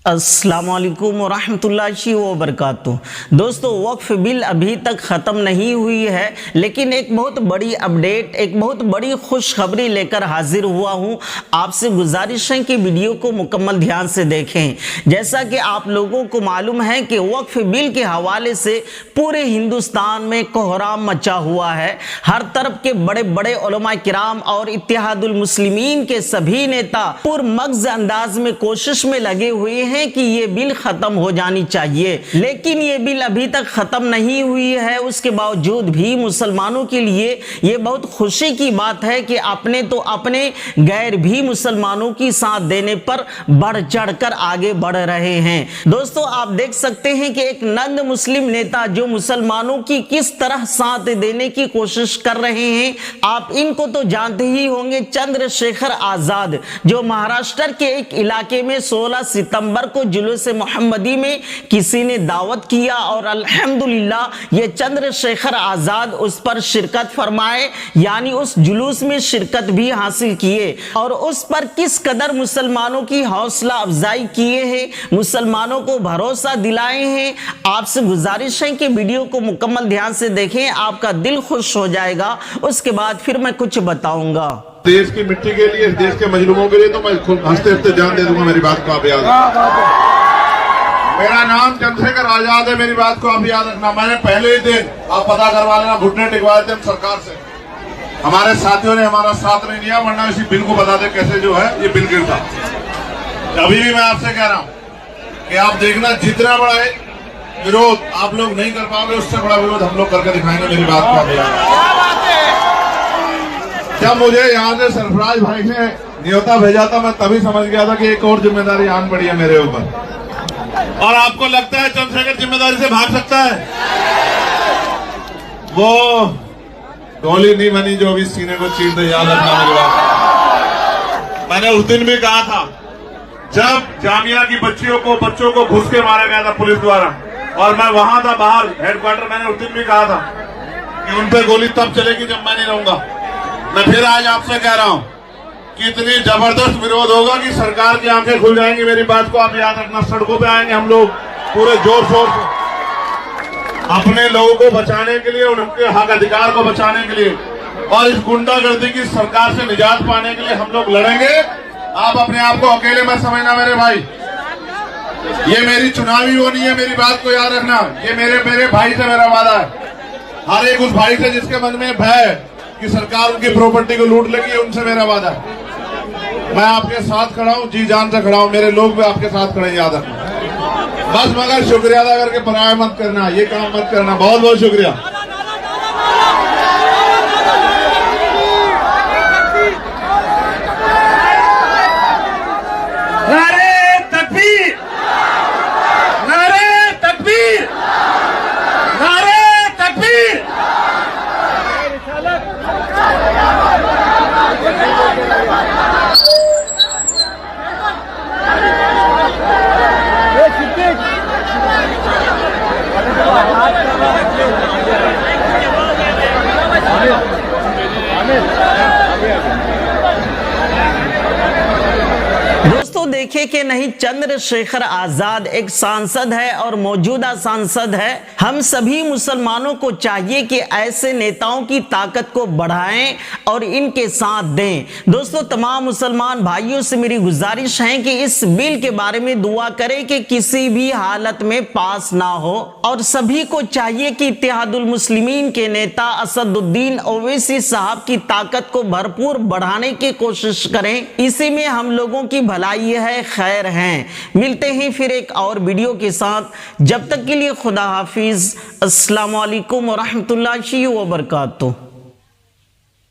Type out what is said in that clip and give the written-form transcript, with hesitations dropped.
अस्सलामुअलैकुम वरहमतुल्लाहि वबरकातुहू। दोस्तों, वक्फ बिल अभी तक ख़त्म नहीं हुई है, लेकिन एक बहुत बड़ी अपडेट, एक बहुत बड़ी खुशखबरी लेकर हाजिर हुआ हूँ। आपसे गुजारिश है कि वीडियो को मुकम्मल ध्यान से देखें। जैसा कि आप लोगों को मालूम है कि वक्फ बिल के हवाले से पूरे हिंदुस्तान में कोहराम मचा हुआ है। हर तरफ के बड़े बड़े उलमा किराम और इत्तेहादुल मुस्लिमीन के सभी नेता पुरमग़ज़ अंदाज में कोशिश में लगे हुए हैं कि ये बिल खत्म हो जानी चाहिए, लेकिन ये बिल अभी तक खत्म नहीं हुई है। उसके बावजूद भी मुसलमानों के लिए ये बहुत खुशी की बात है कि अपने तो अपने गैर भी मुसलमानों की साथ देने पर बढ़ चढ़कर आगे बढ़ रहे हैं। दोस्तों, आप देख सकते हैं कि एक नंद मुस्लिम नेता जो मुसलमानों की किस तरह साथ देने की कोशिश कर रहे हैं, आप इनको तो जानते ही होंगे। चंद्रशेखर आजाद, जो महाराष्ट्र के एक इलाके में 16 सितंबर को जुलूस मोहम्मदी में किसी ने दावत किया और अल्हम्दुलिल्लाह ये चंद्रशेखर आजाद उस पर शिरकत फरमाए, यानी उस जुलूस में शिरकत भी हासिल किए और उस पर किस कदर मुसलमानों की हौसला अफजाई किए हैं, मुसलमानों को भरोसा दिलाए हैं। आपसे गुजारिश है कि वीडियो को मुकम्मल ध्यान से देखें, आपका दिल खुश हो जाएगा। उसके बाद फिर मैं कुछ बताऊंगा। देश की मिट्टी के लिए, देश के मजलूमों के लिए तो मैं हंसते हंसते जान दे दूंगा। मेरी बात को आप याद रखना। मेरा नाम चंद्रशेखर आजाद है, मेरी बात को आप याद रखना। मैंने पहले ही दिन, आप पता करवा लेना, घुटने टिकवाए थे हम सरकार से। हमारे साथियों ने हमारा साथ नहीं दिया, वरना इसी बिल को बता दे कैसे जो है ये बिल गिरता। अभी भी मैं आपसे कह रहा हूँ कि आप देखना, जितना बड़ा विरोध आप लोग नहीं कर पाओगे, उससे बड़ा विरोध हम लोग करके दिखाएंगे। मेरी बात को आप याद। जब मुझे यहाँ से सरफराज भाई ने न्योता भेजा था, मैं तभी समझ गया था कि एक और जिम्मेदारी आन पड़ी है मेरे ऊपर। और आपको लगता है चंद्रशेखर जिम्मेदारी से भाग सकता है? वो गोली नहीं बनी जो अभी सीने को चीर दे, याद रखना मेरी बात। मैंने उस दिन भी कहा था, जब जामिया की बच्चों को घुस के मारा गया था पुलिस द्वारा, और मैं वहां था बाहर हेडक्वार्टर, मैंने उस दिन भी कहा था कि उन पर गोली तब चलेगी जब मैं नहीं रहूंगा। मैं फिर आज आपसे कह रहा हूं कि इतनी जबरदस्त विरोध होगा कि सरकार की आंखें खुल जाएंगी। मेरी बात को आप याद रखना। सड़कों पे आएंगे हम लोग पूरे जोर शोर से, अपने लोगों को बचाने के लिए, उनके हक अधिकार को बचाने के लिए, और इस गुंडागर्दी की सरकार से निजात पाने के लिए हम लोग लड़ेंगे। आप अपने आप को अकेले मत समझना मेरे भाई। ये मेरी चुनावी वो नहीं है, मेरी बात को याद रखना। ये मेरे भाई से मेरा वादा है। हर एक उस भाई से जिसके मन में भय कि सरकार उनकी प्रॉपर्टी को लूट लेगी, उनसे मेरा वादा है। मैं आपके साथ खड़ा हूँ, जी जान से खड़ा हूँ। मेरे लोग भी आपके साथ खड़े, याद रखना। बस मगर शुक्रिया अदा करके पराया मत करना, ये काम मत करना। बहुत बहुत शुक्रिया। नारे तकबीर, नारे तकबीर, नारे तकबीर। दोस्तों, देखे कि नहीं, चंद्रशेखर आजाद एक सांसद है और मौजूदा सांसद है। हम सभी मुसलमानों को चाहिए कि ऐसे नेताओं की ताकत को बढ़ाएं और इनके साथ दें। दोस्तों, तमाम मुसलमान भाइयों से मेरी गुजारिश है कि इस बिल के बारे में दुआ करें कि किसी भी हालत में पास ना हो, और सभी को चाहिए कि इत्तेहादुल मुस्लिमीन के नेता असदुद्दीन ओवैसी साहब की ताकत को भरपूर बढ़ाने की कोशिश करें। इसी में हम लोगों की भलाई है, खैर है। मिलते हैं फिर एक और वीडियो के साथ। जब तक के लिए खुदा हाफिज। अस्सलाम वालेकुम वरहमतुल्लाहि वबरकातुहू।